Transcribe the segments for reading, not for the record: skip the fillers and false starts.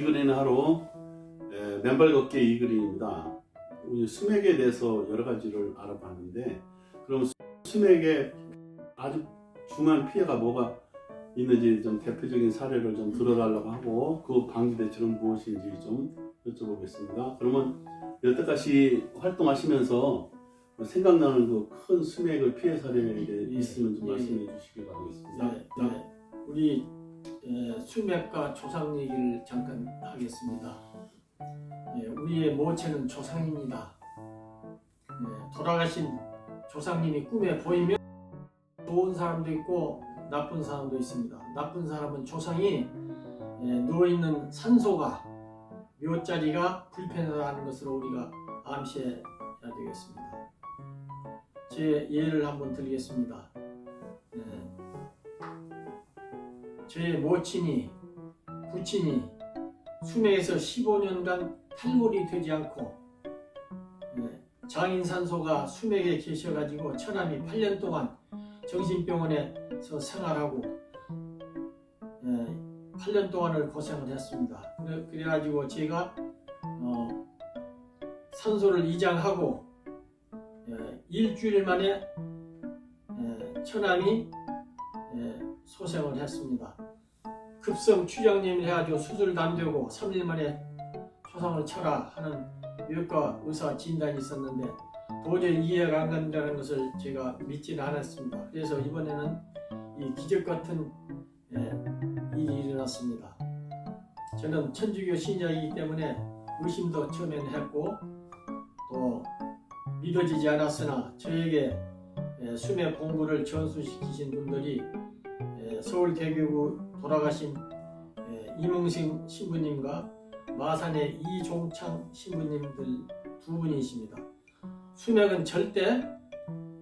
이글이는 하루 맨발 걷기 이글입니다. 우리 수맥에 대해서 여러 가지를 알아봤는데, 그럼 수맥에 아주 중한 피해가 뭐가 있는지 좀 대표적인 사례를 좀 들어달라고 하고, 그 방지 대책은 무엇인지 좀 여쭤보겠습니다. 그러면 여태까지 활동하시면서 생각나는 그 큰 수맥의 피해 사례가 있으면 좀 말씀해 주시기 바라겠습니다. 네. 우리 수맥과 조상 얘기를 잠깐 하겠습니다. 우리의 모체는 조상입니다. 돌아가신 조상님이 꿈에 보이면 좋은 사람도 있고 나쁜 사람도 있습니다. 나쁜 사람은 조상이 누워있는 산소가 묘자리가 불편하다는 것을 우리가 암시해야 되겠습니다. 제 예를 한번 드리겠습니다. 제 모친이 부친이 수맥에서 15년간 탈골이 되지 않고 장인산소가 수맥에 계셔가지고 처남이 8년 동안 정신병원에서 생활하고 8년 동안을 고생을 했습니다. 그래가지고 제가 산소를 이장하고 일주일 만에 처남이 소생을 했습니다. 급성 추정염을 해가지고 수술도 안 되고 3일 만에 초상을 쳐라 하는 외과 의사 진단이 있었는데 도저히 이해가 안 간다는 것을 제가 믿지는 않았습니다. 그래서 이번에는 이 기적 같은 일이 일어났습니다. 저는 천주교 신자이기 때문에 의심도 처음에는 했고 또 믿어지지 않았으나 저에게 수맥 공부를 전수시키신 분들이 서울대교구 돌아가신 이몽신 신부님과 마산의 이종창 신부님들 두 분이십니다. 수맥은 절대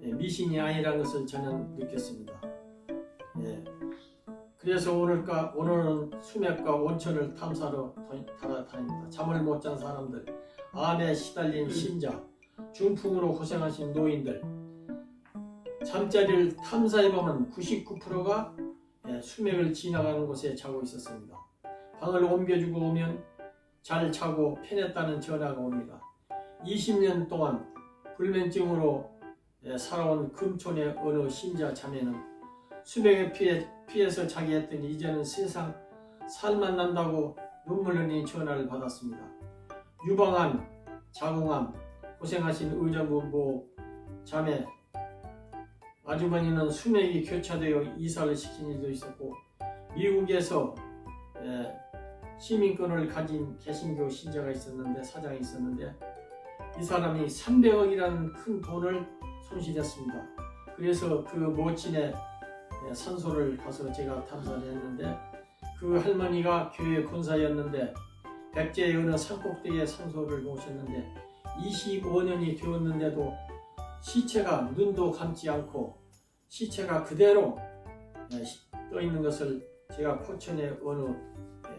미신이 아니라는 것을 저는 느꼈습니다. 그래서 오늘은 수맥과 온천을 탐사로 다닙니다. 잠을 못 잔 사람들, 암에 시달린 신자, 중풍으로 고생하신 노인들, 잠자리를 탐사해보면 99%가 수맥을 지나가는 곳에 자고 있었습니다. 방을 옮겨주고 오면 잘 자고 편했다는 전화가 옵니다. 20년 동안 불면증으로 살아온 금촌의 어느 신자 자매는 수맥에 피해서 자기 했더니 이제는 세상 살만 난다고 눈물 흘리는 전화를 받았습니다. 유방암, 자궁암 고생하신 의정부 자매 아주머니는 수맥이 교차되어 이사를 시킨 일도 있었고 미국에서 시민권을 가진 개신교 신자가 있었는데 사장이 있었는데 이 사람이 300억이라는 큰 돈을 손실했습니다. 그래서 그 모친의 산소를 가서 제가 탐사를 했는데 그 할머니가 교회 권사였는데 백제의 어느 산꼭대기에 산소를 모셨는데 25년이 되었는데도 시체가 눈도 감지 않고 시체가 그대로 떠 있는 것을 제가 포천의 어느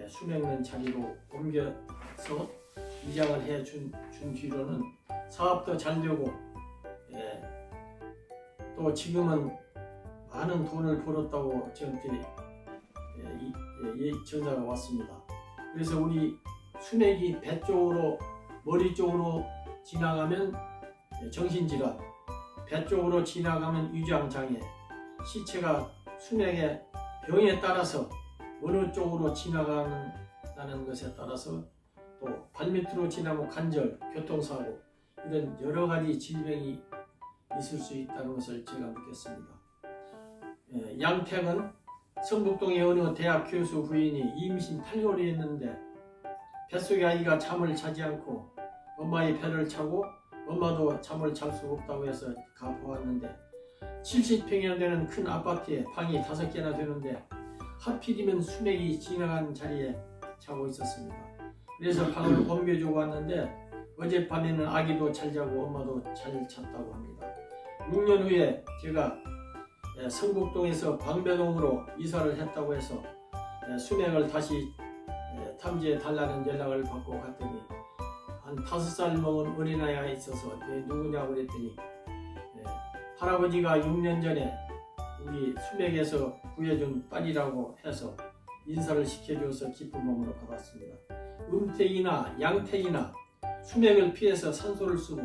수맥면 자리로 옮겨서 이장을 해 준 뒤로는 사업도 잘 되고 또 지금은 많은 돈을 벌었다고 저한테 전사가 왔습니다. 그래서 우리 수맥이 배 쪽으로 머리 쪽으로 지나가면 정신질환, 배 쪽으로 지나가면 위장장애, 시체가 수맥의 병에 따라서 어느 쪽으로 지나가는 것에 따라서 또 발밑으로 지나면 관절, 교통사고 이런 여러 가지 질병이 있을 수 있다는 것을 제가 느꼈습니다. 양택은 성북동의 어느 대학 교수 부인이 임신 8개월이 했는데 뱃속의 아이가 잠을 자지 않고 엄마의 배를 차고 엄마도 잠을 잘 수 없다고 해서 가보았는데 70평이나 되는 큰 아파트에 방이 5개나 되는데 하필이면 수맥이 지나간 자리에 자고 있었습니다. 그래서 방을 옮겨주고 왔는데 어젯밤에는 아기도 잘 자고 엄마도 잘 잤다고 합니다. 6년 후에 제가 성북동에서 방배동으로 이사를 했다고 해서 수맥을 다시 탐지해 달라는 연락을 받고 갔더니 한 5살 먹은 어린아이가 있어서 누구냐고 그랬더니 할아버지가 6년 전에 우리 수맥에서 구해준 딸이라고 해서 인사를 시켜줘서 기쁜 마음으로 받았습니다. 음택이나 양택이나 수맥을 피해서 산소를 쓰고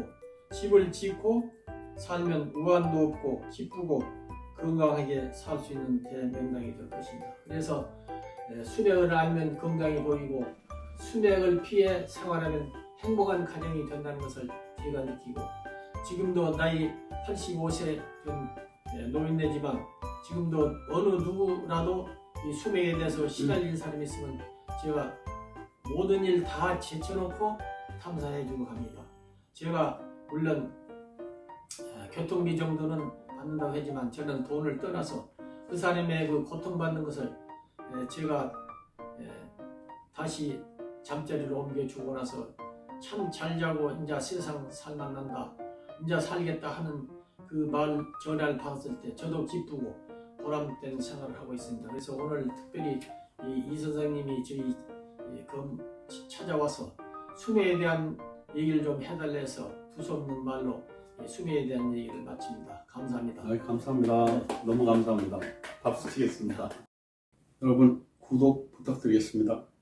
집을 짓고 살면 우환도 없고 기쁘고 건강하게 살 수 있는 대명당이 될 것입니다. 그래서 수맥을 알면 건강해 보이고 수맥을 피해 생활하면 행복한 가정이 된다는 것을 제가 느끼고, 지금도 나이 85세 좀 노인네지만 지금도 어느 누구라도 이 수맥에 대해서 시달리는 사람이 있으면 제가 모든 일 다 제쳐놓고 탐사해주고 합니다. 제가 물론 교통비 정도는 받는다고 하지만 저는 돈을 떠나서 그 사람의 그 고통받는 것을 제가 다시 잠자리로 옮겨주고 나서 참 잘 자고 이제 세상 살만난다, 이제 살겠다 하는 그 말 전화를 받았을 때 저도 기쁘고 보람된 생활을 하고 있습니다. 그래서 오늘 특별히 이 선생님이 저희 찾아와서 수매에 대한 얘기를 좀 해달라 해서 두서없는 말로 수매에 대한 얘기를 마칩니다. 감사합니다. 감사합니다. 너무 감사합니다. 박수 치겠습니다. 여러분 구독 부탁드리겠습니다.